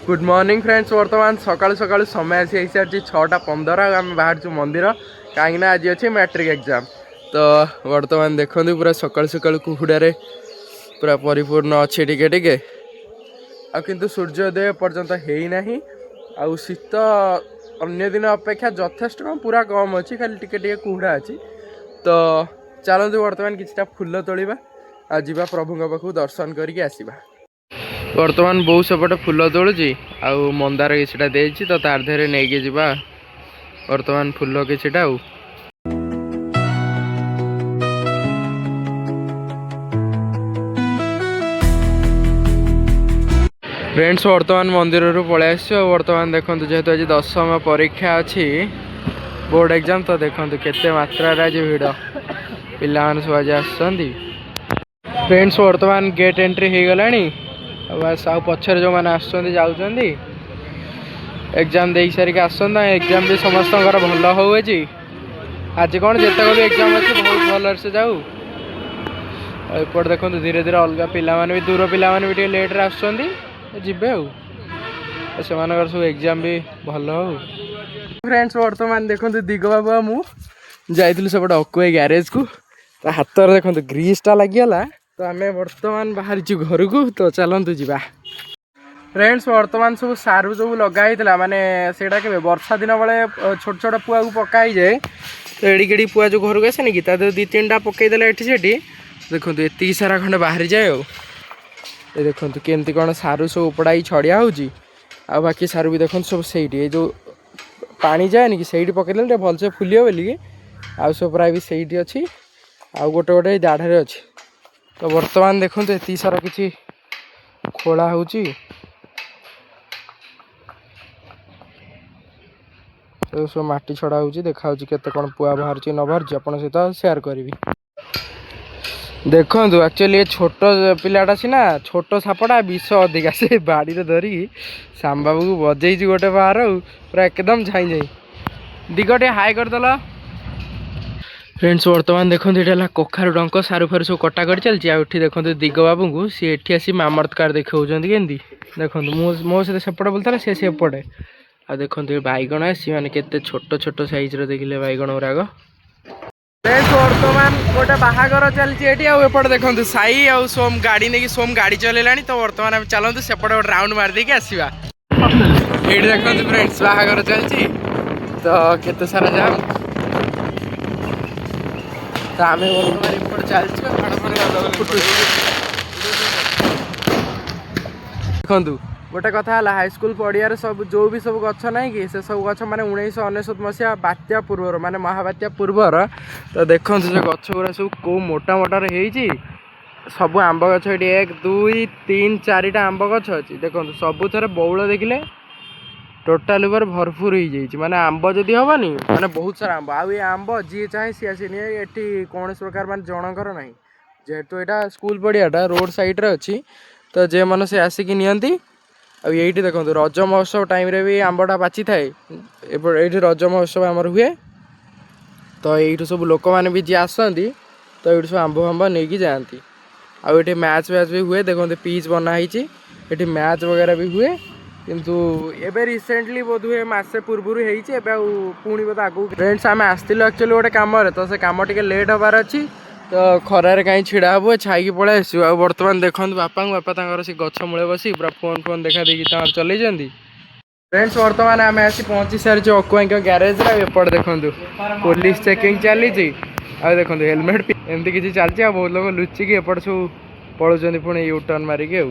Good morning friends. बर्तमान सकाल सकाल समय आसी सारी 6:15 आम बाहर मंदिर कहीं आज अच्छे मैट्रिक एग्जाम। तो बर्तमान देखते पूरा सकाल सकाल कुहुड़े पूरा परिपूर्ण अच्छे टिके टिके किंतु सूर्योदय पर्यंत होना आउ शीत अन्य दिन अपेक्षा यथेष्ट कम पूरा कम अच्छी खाली टिके टिके कुहुड़ा अच्छी। तो चलते बर्तमान किसी फूल तोड़ा जावा प्रभु पाखु दर्शन करके आसवा। बर्तमान बहु सेपटे फूल तोलुची आउ मंदार किसीटा देछि तो तार देहरे नहीं जिबा बर्तमान फूल किसीटा फ्रेंड्स बर्तमान मंदिर रू पलि आस। बर्तमान देखो जेहेतु आज 10वीं परीक्षा अच्छी बोर्ड एग्जाम तो देखो केते मात्रा आज भिड़ पिला सब आज आसुँच। फ्रेंड्स बर्तमान गेट एंट्री हो गला बस आउ पछर जो मैंने आसुँच एग्जाम दे सारिक आसता एग्जाम भी समस्त भल हो आज कौन जितक भी एग्जाम अच्छे बहुत भल से जाऊ। एपट देखो धीरे धीरे अलग पिला भी दूर पिला भी लेट्रे आसुँच जीवे से सब एग्जाम भी भल हो। फ्रेंड्स बर्तमान देखो दिग बाबू मुझे जाइलु सब अकुए ग्यारेज को हाथ में देखो ग्रीसटा लगिगला तो आम बर्तमान बाहरी घर को तो चलतु जा। फ्रेंड्स बर्तमान सब सारू सब लगाई माने सेटा के वर्षा दिन बेले छोट छोट पुआ को पकाई जाए तो एड़ी केड़ी पुआ जो घर को आसेनि कि ता 2-3 टा पकईदे ये देखो ये सारा खंडे बाहरी जाए ये देखो केमती कौन सारू सब उपड़ाई छड़िया हो बाकी सारू भी देखो सब से जो पानी जाए कि सही पकईदे भलसे फुल बोलिए आउ सब प्राय भी सही अच्छी आउ गोटे गोटे दाढ़े अच्छी। तो बर्तमान देखो ये सारा किसी खोला हो सब माटी छड़ा हो देखा केते कौन पुआ बाहर न बाहर आप सहित सेयार करी। देखो एक्चुअली ये छोट पिलाटा सीना छोट सापटा विष अधिका से बाड़ी धरिकी श्याम बाबू को बजे गोटे बाहर पूरा एकदम झाई झाई दिगटे हाई करदेल। फ्रेंड्स बर्तमान देखो ये कखार डंक सारू फारू सब कटा कर चलती आठी देखो दिग बाबू को सी एठी आसी मामर्तकार देखा केमती देखो मो सहित सेपटे बोलता सी सेपटे आ देखो बैगण आसी मैंने केते छोट छोट साइज देखिले बैगण गुराक। बर्तमान गोटे बाहागर चलती एपटे देखो साई आ सोम गाड़ी नहीं सोम गाड़ी चलैला तो बर्तमान आम चलते सेपटे गोटे राउंड मारदेक आसवा। ये देखो फ्रेंड्स बाहागर चलती तो केते सारा जाम तो आम बर्तमान चलती देखु गोटे कथा हाईस्कल पड़िया सब जो भी सब गछ ना कि से सब गछ माने 1999 मसीहा बात्या पूर्वर माने महाबात्या पूर्वर तो देखो से गछ गुरा सब कौ मोटा मोटार सब आंब गछ ये 1 2 3 4टा आंब गछ अच्छी देखो सबू थे बौल देखिले टोटाल उपर भरपूर हो जाइए माने आंब जदि हेनी माने बहुत सारा आंब आउ ये आंब जी चाहे सी आसी ये कौन प्रकार मान जनकर ना जेहेतु यहाँ स्कूल पड़ियाटा रोड साइड्रे अच्छी तो जे मन से आसिक नियंती ये देखो रज महोत्सव टाइम रे भी आंबटा बाची थाए ये रज महोत्सव आमर हुए तो ये सब लोक मैंने भी जी आसती तो ये सब आंब फांब नहीं जाती आउ ये मैच वैच भी हुए देखो पिच बनाई ये मैच वगैरह भी हुए किंतु एबे रिसेंटली बोध हुए मसे पूर्व पुणी बोध आगू। फ्रेंड्स आम आसलु एक्चुअली गोटे कम तो से कम टे लेट हबार अच्छी तो खरार कहीं छिड़ा हे छाई पलि आस। बर्तमान देखो बापा से गछ मूले बस पूरा फोन फोन देखा देखी चल। फ्रेंड्स बर्तमान आम आसी पहुँची सारी अकुआ ग्यारेज एपट देखो पुलिस चेकिंग चली देखो हेलमेट एमती किसी चलती बहुत लोग लुचिकी एपट सब पलुँच पुणी यू टर्न मारिकी।